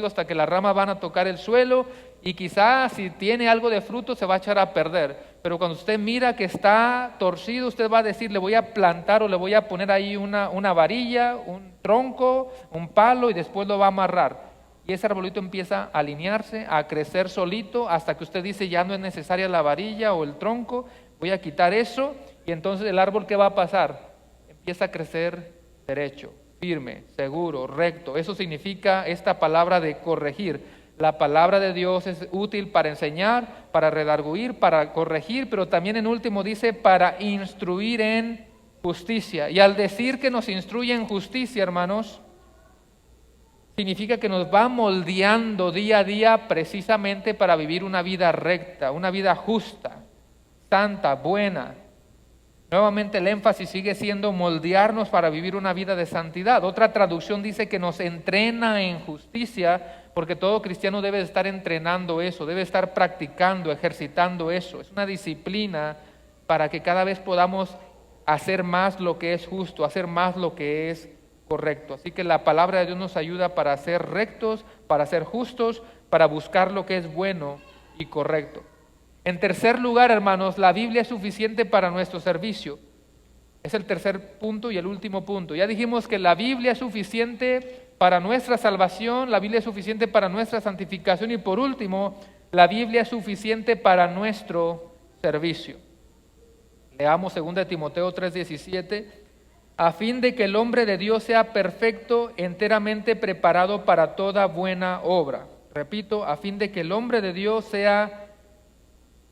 hasta que las ramas van a tocar el suelo y quizás si tiene algo de fruto se va a echar a perder. Pero cuando usted mira que está torcido, usted va a decir, le voy a plantar o le voy a poner ahí una varilla, un tronco, un palo y después lo va a amarrar. Y ese arbolito empieza a alinearse, a crecer solito hasta que usted dice, ya no es necesaria la varilla o el tronco, voy a quitar eso y entonces el árbol, ¿qué va a pasar? Empieza a crecer derecho, firme, seguro, recto. Eso significa esta palabra de corregir. La palabra de Dios es útil para enseñar, para redarguir, para corregir, pero también en último dice para instruir en justicia. Y al decir que nos instruye en justicia, hermanos, significa que nos va moldeando día a día precisamente para vivir una vida recta, una vida justa, santa, buena. Nuevamente el énfasis sigue siendo moldearnos para vivir una vida de santidad. Otra traducción dice que nos entrena en justicia, porque todo cristiano debe estar entrenando eso, debe estar practicando, ejercitando eso. Es una disciplina para que cada vez podamos hacer más lo que es justo, hacer más lo que es correcto. Así que la palabra de Dios nos ayuda para ser rectos, para ser justos, para buscar lo que es bueno y correcto. En tercer lugar, hermanos, la Biblia es suficiente para nuestro servicio. Es el tercer punto y el último punto. Ya dijimos que la Biblia es suficiente para nuestra salvación, la Biblia es suficiente para nuestra santificación y por último, la Biblia es suficiente para nuestro servicio. Leamos 2 Timoteo 3:17. A fin de que el hombre de Dios sea perfecto, enteramente preparado para toda buena obra. Repito, a fin de que el hombre de Dios sea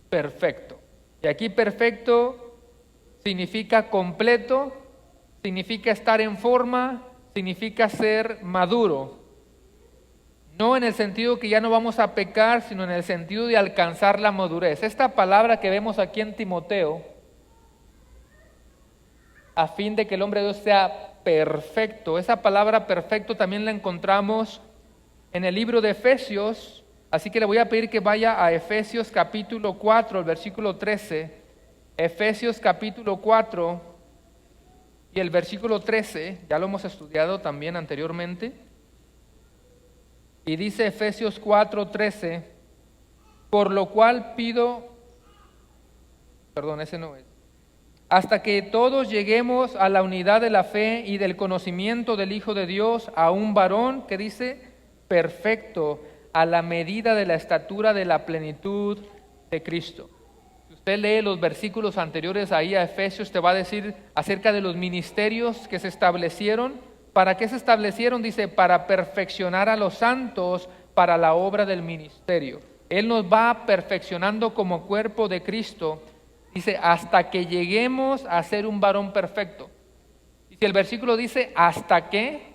perfecto. Y aquí perfecto significa completo, significa estar en forma, significa ser maduro. No en el sentido que ya no vamos a pecar, sino en el sentido de alcanzar la madurez. Esta palabra que vemos aquí en Timoteo, a fin de que el hombre de Dios sea perfecto, esa palabra perfecto también la encontramos en el libro de Efesios. Así que le voy a pedir que vaya a Efesios capítulo 4, el versículo 13. Efesios capítulo 4 y el versículo 13, ya lo hemos estudiado también anteriormente. Y dice Efesios 4, 13, por lo cual pido, ese no es, hasta que todos lleguemos a la unidad de la fe y del conocimiento del Hijo de Dios, a un varón que dice perfecto, a la medida de la estatura de la plenitud de Cristo. Si usted lee los versículos anteriores ahí a Efesios, te va a decir acerca de los ministerios que se establecieron. ¿Para qué se establecieron? Dice, para perfeccionar a los santos para la obra del ministerio. Él nos va perfeccionando como cuerpo de Cristo Dice, hasta que lleguemos a ser un varón perfecto. Y si el versículo dice, ¿hasta qué?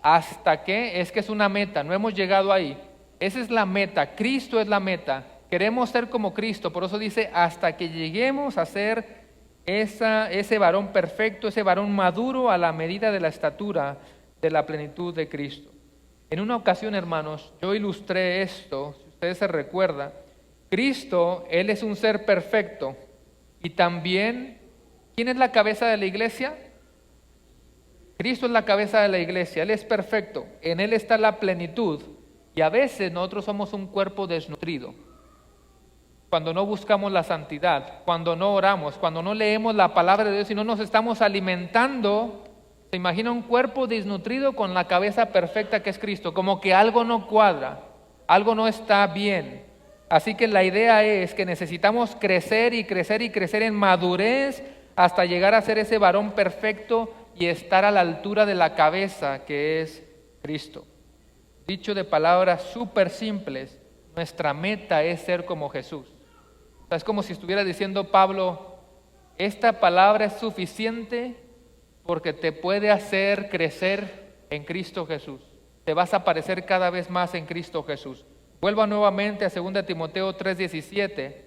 ¿Hasta qué? Es que es una meta, no hemos llegado ahí. Esa es la meta, Cristo es la meta. Queremos ser como Cristo, por eso dice, hasta que lleguemos a ser ese varón perfecto, ese varón maduro a la medida de la estatura de la plenitud de Cristo. En una ocasión, hermanos, yo ilustré esto, si ustedes se recuerdan, Cristo, Él es un ser perfecto y también, ¿quién es la cabeza de la iglesia? Cristo es la cabeza de la iglesia, Él es perfecto, en Él está la plenitud y a veces nosotros somos un cuerpo desnutrido. Cuando no buscamos la santidad, cuando no oramos, cuando no leemos la palabra de Dios y no nos estamos alimentando, se imagina un cuerpo desnutrido con la cabeza perfecta que es Cristo, como que algo no cuadra, algo no está bien. Así que la idea es que necesitamos crecer y crecer y crecer en madurez hasta llegar a ser ese varón perfecto y estar a la altura de la cabeza que es Cristo. Dicho de palabras súper simples, nuestra meta es ser como Jesús. O sea, es como si estuviera diciendo Pablo, esta palabra es suficiente porque te puede hacer crecer en Cristo Jesús. Te vas a parecer cada vez más en Cristo Jesús. Vuelva nuevamente a 2 Timoteo 3:17.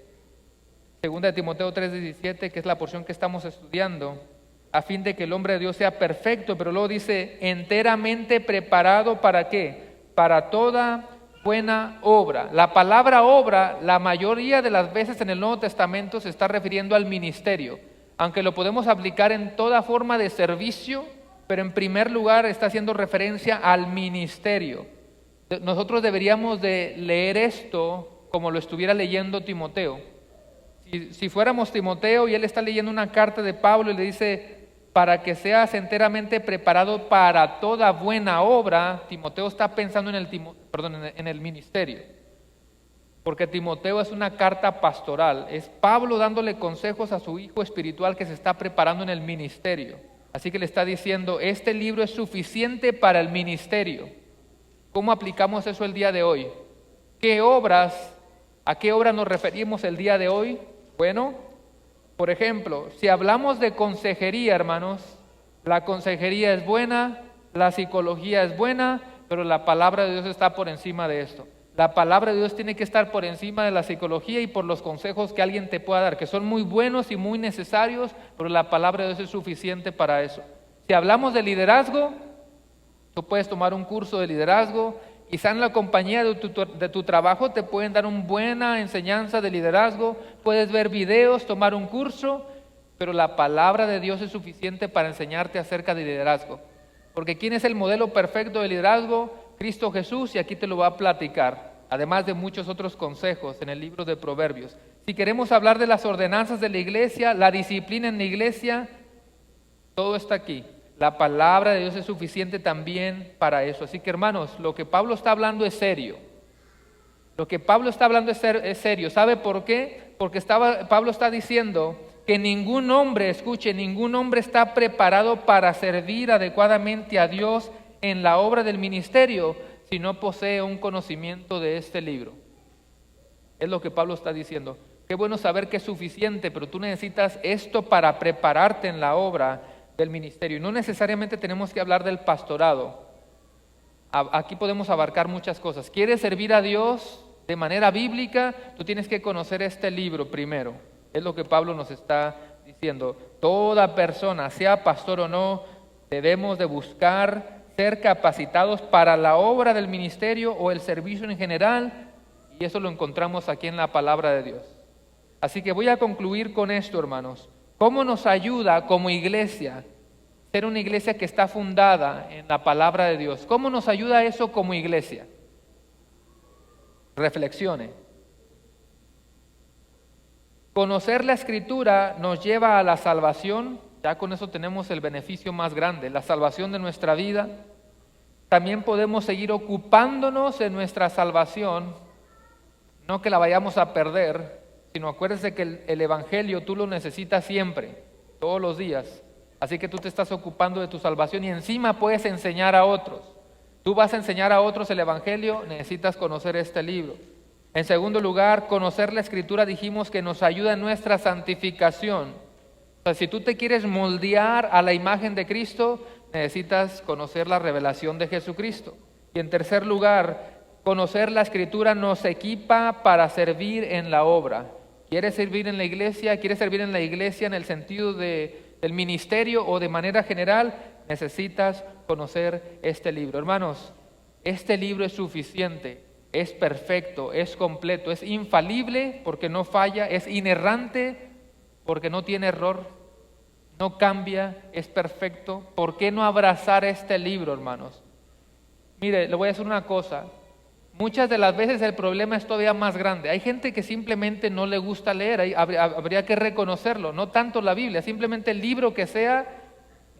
2 Timoteo 3:17, que es la porción que estamos estudiando, a fin de que el hombre de Dios sea perfecto, pero luego dice, enteramente preparado ¿para qué? Para toda buena obra. La palabra obra, la mayoría de las veces en el Nuevo Testamento se está refiriendo al ministerio, aunque lo podemos aplicar en toda forma de servicio, pero en primer lugar está haciendo referencia al ministerio. Nosotros deberíamos de leer esto como lo estuviera leyendo Timoteo. Si fuéramos Timoteo y él está leyendo una carta de Pablo y le dice, para que seas enteramente preparado para toda buena obra, Timoteo está pensando en el ministerio. Porque Timoteo es una carta pastoral, es Pablo dándole consejos a su hijo espiritual que se está preparando en el ministerio. Así que le está diciendo, este libro es suficiente para el ministerio. ¿Cómo aplicamos eso el día de hoy? ¿A qué obras nos referimos el día de hoy? Bueno, por ejemplo, si hablamos de consejería, hermanos, la consejería es buena, la psicología es buena, pero la palabra de Dios está por encima de esto. La palabra de Dios tiene que estar por encima de la psicología y por los consejos que alguien te pueda dar, que son muy buenos y muy necesarios, pero la palabra de Dios es suficiente para eso. Si hablamos de liderazgo, tú puedes tomar un curso de liderazgo, quizá en la compañía de tu trabajo te pueden dar una buena enseñanza de liderazgo, puedes ver videos, tomar un curso, pero la palabra de Dios es suficiente para enseñarte acerca de liderazgo. Porque ¿quién es el modelo perfecto de liderazgo? Cristo Jesús, y aquí te lo va a platicar, además de muchos otros consejos en el libro de Proverbios. Si queremos hablar de las ordenanzas de la iglesia, la disciplina en la iglesia, todo está aquí. La palabra de Dios es suficiente también para eso. Así que, hermanos, lo que Pablo está hablando es serio. Lo que Pablo está hablando es serio. ¿Sabe por qué? Porque Pablo está diciendo que ningún hombre, escuche, ningún hombre está preparado para servir adecuadamente a Dios en la obra del ministerio si no posee un conocimiento de este libro. Es lo que Pablo está diciendo. Qué bueno saber que es suficiente, pero tú necesitas esto para prepararte en la obra del ministerio. Y no necesariamente tenemos que hablar del pastorado. Aquí podemos abarcar muchas cosas. ¿Quieres servir a Dios de manera bíblica? Tú tienes que conocer este libro primero. Es lo que Pablo nos está diciendo. Toda persona, sea pastor o no, debemos de buscar ser capacitados para la obra del ministerio o el servicio en general, y eso lo encontramos aquí en la palabra de Dios. Así que voy a concluir con esto, hermanos. ¿Cómo nos ayuda como iglesia ser una iglesia que está fundada en la palabra de Dios? ¿Cómo nos ayuda eso como iglesia? Reflexione. Conocer la Escritura nos lleva a la salvación. Ya con eso tenemos el beneficio más grande, la salvación de nuestra vida. También podemos seguir ocupándonos en nuestra salvación, no que la vayamos a perder, sino acuérdese que el Evangelio tú lo necesitas siempre, todos los días. Así que tú te estás ocupando de tu salvación y encima puedes enseñar a otros. Tú vas a enseñar a otros el Evangelio, necesitas conocer este libro. En segundo lugar, conocer la Escritura dijimos que nos ayuda en nuestra santificación. O sea, si tú te quieres moldear a la imagen de Cristo, necesitas conocer la revelación de Jesucristo. Y en tercer lugar, conocer la Escritura nos equipa para servir en la obra. ¿Quieres servir en la iglesia? ¿Quieres servir en la iglesia en el sentido del ministerio o de manera general? Necesitas conocer este libro. Hermanos, este libro es suficiente, es perfecto, es completo, es infalible porque no falla, es inerrante porque no tiene error, no cambia, es perfecto. ¿Por qué no abrazar este libro, hermanos? Mire, le voy a decir una cosa. Muchas de las veces el problema es todavía más grande. Hay gente que simplemente no le gusta leer, habría que reconocerlo, no tanto la Biblia, simplemente el libro que sea,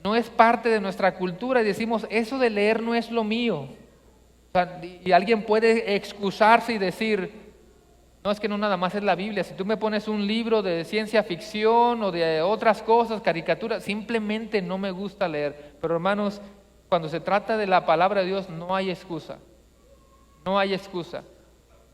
no es parte de nuestra cultura y decimos, eso de leer no es lo mío. O sea, y alguien puede excusarse y decir, no, es que no nada más es la Biblia, si tú me pones un libro de ciencia ficción o de otras cosas, caricaturas, simplemente no me gusta leer. Pero hermanos, cuando se trata de la palabra de Dios no hay excusa. No hay excusa,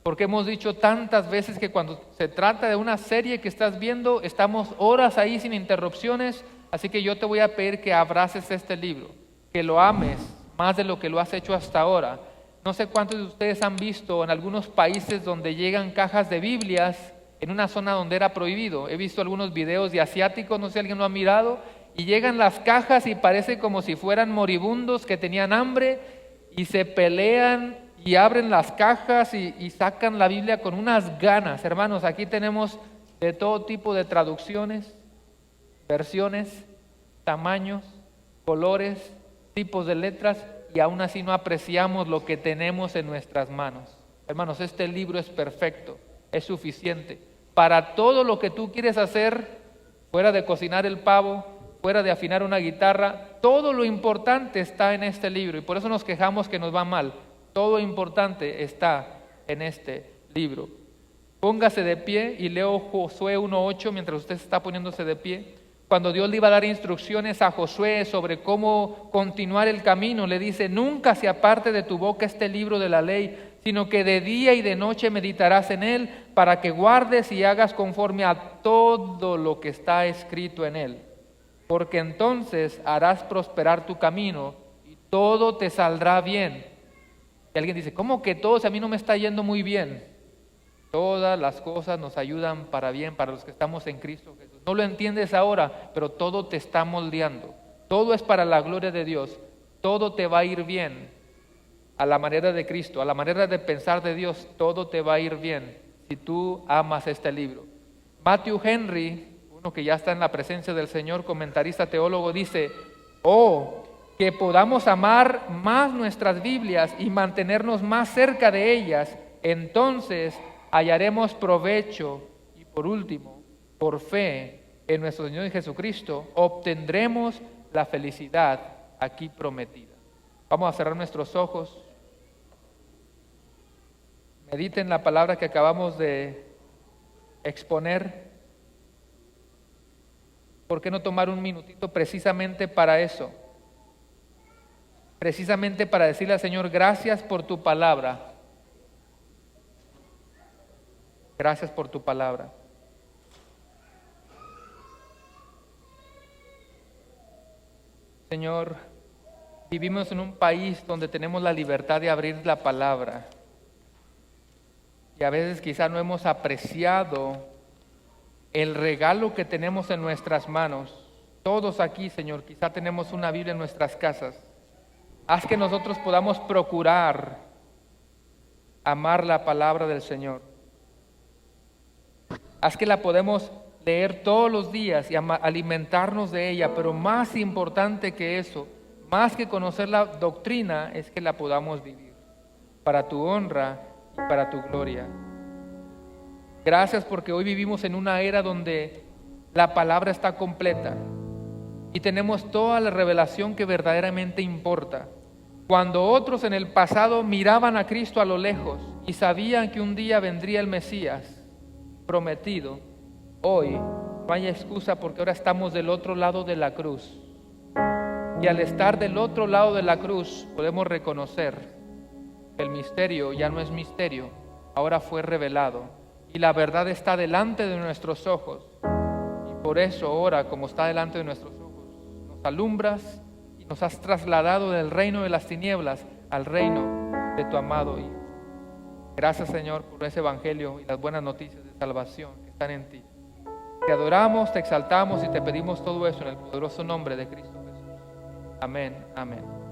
porque hemos dicho tantas veces que cuando se trata de una serie que estás viendo, estamos horas ahí sin interrupciones, así que yo te voy a pedir que abraces este libro, que lo ames más de lo que lo has hecho hasta ahora. No sé cuántos de ustedes han visto en algunos países donde llegan cajas de Biblias en una zona donde era prohibido. He visto algunos videos de asiáticos, no sé si alguien lo ha mirado, y llegan las cajas y parece como si fueran moribundos que tenían hambre y se pelean y abren las cajas y sacan la Biblia con unas ganas. Hermanos, aquí tenemos de todo tipo de traducciones, versiones, tamaños, colores, tipos de letras, y aún así no apreciamos lo que tenemos en nuestras manos. Hermanos, este libro es perfecto, es suficiente para todo lo que tú quieres hacer, fuera de cocinar el pavo, fuera de afinar una guitarra. Todo lo importante está en este libro y por eso nos quejamos que nos va mal. Todo importante está en este libro. Póngase de pie y leo Josué 1:8 mientras usted está poniéndose de pie. Cuando Dios le iba a dar instrucciones a Josué sobre cómo continuar el camino, le dice, nunca se aparte de tu boca este libro de la ley, sino que de día y de noche meditarás en él, para que guardes y hagas conforme a todo lo que está escrito en él. Porque entonces harás prosperar tu camino y todo te saldrá bien. Y alguien dice, ¿cómo que todo? Si a mí no me está yendo muy bien. Todas las cosas nos ayudan para bien, para los que estamos en Cristo Jesús. No lo entiendes ahora, pero todo te está moldeando. Todo es para la gloria de Dios. Todo te va a ir bien a la manera de Cristo, a la manera de pensar de Dios. Todo te va a ir bien si tú amas este libro. Matthew Henry, uno que ya está en la presencia del Señor, comentarista teólogo, dice, que podamos amar más nuestras Biblias y mantenernos más cerca de ellas, entonces hallaremos provecho y por último, por fe en nuestro Señor Jesucristo, obtendremos la felicidad aquí prometida. Vamos a cerrar nuestros ojos. Mediten la palabra que acabamos de exponer. ¿Por qué no tomar un minutito precisamente para eso? Precisamente para decirle al Señor, gracias por tu palabra. Gracias por tu palabra. Señor, vivimos en un país donde tenemos la libertad de abrir la palabra. Y a veces quizá no hemos apreciado el regalo que tenemos en nuestras manos. Todos aquí, Señor, quizá tenemos una Biblia en nuestras casas. Haz que nosotros podamos procurar amar la palabra del Señor. Haz que la podemos leer todos los días y alimentarnos de ella, pero más importante que eso, más que conocer la doctrina, es que la podamos vivir para tu honra y para tu gloria. Gracias porque hoy vivimos en una era donde la palabra está completa y tenemos toda la revelación que verdaderamente importa. Cuando otros en el pasado miraban a Cristo a lo lejos y sabían que un día vendría el Mesías prometido, hoy no hay excusa porque ahora estamos del otro lado de la cruz. Y al estar del otro lado de la cruz podemos reconocer que el misterio ya no es misterio, ahora fue revelado y la verdad está delante de nuestros ojos. Y por eso ahora, como está delante de nuestros ojos, nos alumbras y nos has trasladado del reino de las tinieblas al reino de tu amado Hijo. Gracias, Señor, por ese evangelio y las buenas noticias de salvación que están en ti. Te adoramos, te exaltamos y te pedimos todo eso en el poderoso nombre de Cristo Jesús. Amén, amén.